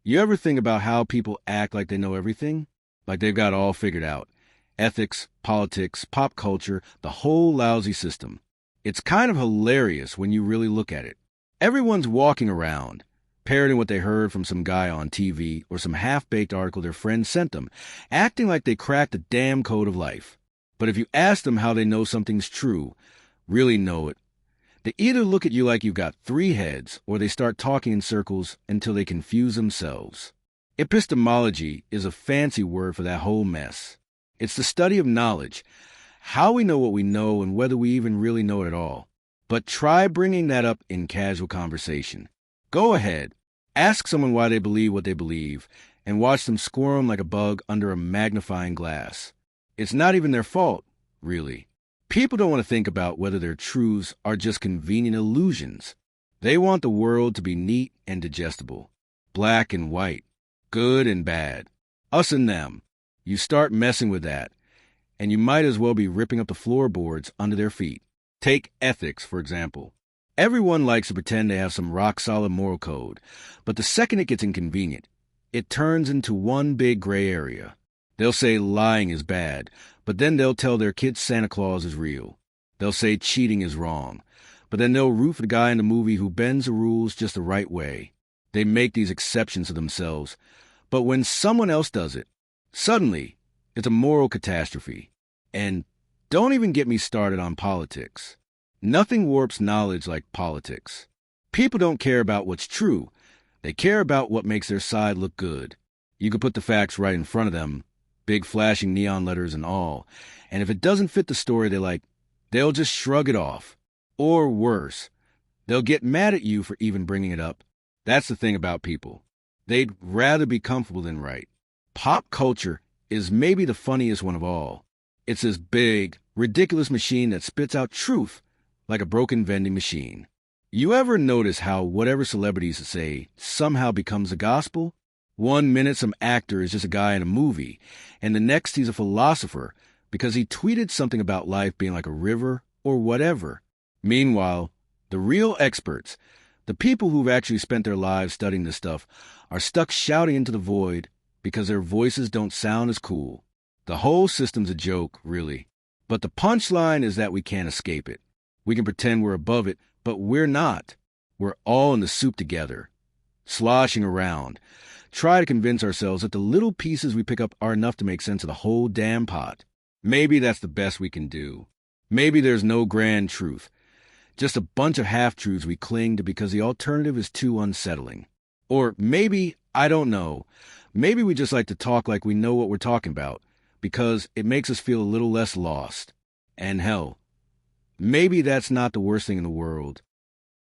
You ever think about how people act like they know everything? Like they've got it all figured out. Ethics, politics, pop culture, the whole lousy system. It's kind of hilarious when you really look at it. Everyone's walking around, parroting what they heard from some guy on TV or some half-baked article their friend sent them, acting like they cracked the damn code of life. But if you ask them how they know something's true, really know it, they either look at you like you've got three heads, or they start talking in circles until they confuse themselves. Epistemology is a fancy word for that whole mess. It's the study of knowledge, how we know what we know and whether we even really know it at all. But try bringing that up in casual conversation. Go ahead, ask someone why they believe what they believe, and watch them squirm like a bug under a magnifying glass. It's not even their fault, really. People don't want to think about whether their truths are just convenient illusions. They want the world to be neat and digestible, black and white, good and bad, us and them. You start messing with that, and you might as well be ripping up the floorboards under their feet. Take ethics, for example. Everyone likes to pretend they have some rock-solid moral code, but the second it gets inconvenient, it turns into one big gray area. They'll say lying is bad, but then they'll tell their kids Santa Claus is real. They'll say cheating is wrong, but then they'll root for the guy in the movie who bends the rules just the right way. They make these exceptions to themselves, but when someone else does it, suddenly it's a moral catastrophe. And don't even get me started on politics. Nothing warps knowledge like politics. People don't care about what's true. They care about what makes their side look good. You can put the facts right in front of them, big flashing neon letters and all, and if it doesn't fit the story they like, they'll just shrug it off. Or worse, they'll get mad at you for even bringing it up. That's the thing about people. They'd rather be comfortable than right. Pop culture is maybe the funniest one of all. It's this big, ridiculous machine that spits out truth like a broken vending machine. You ever notice how whatever celebrities say somehow becomes the gospel? 1 minute some actor is just a guy in a movie, and the next he's a philosopher because he tweeted something about life being like a river or whatever. Meanwhile, the real experts, the people who've actually spent their lives studying this stuff, are stuck shouting into the void because their voices don't sound as cool. The whole system's a joke, really. But the punchline is that we can't escape it. We can pretend we're above it, but we're not. We're all in the soup together, sloshing around. Try to convince ourselves that the little pieces we pick up are enough to make sense of the whole damn pot. Maybe that's the best we can do. Maybe there's no grand truth. Just a bunch of half-truths we cling to because the alternative is too unsettling. Or maybe, I don't know, maybe we just like to talk like we know what we're talking about because it makes us feel a little less lost. And hell, maybe that's not the worst thing in the world.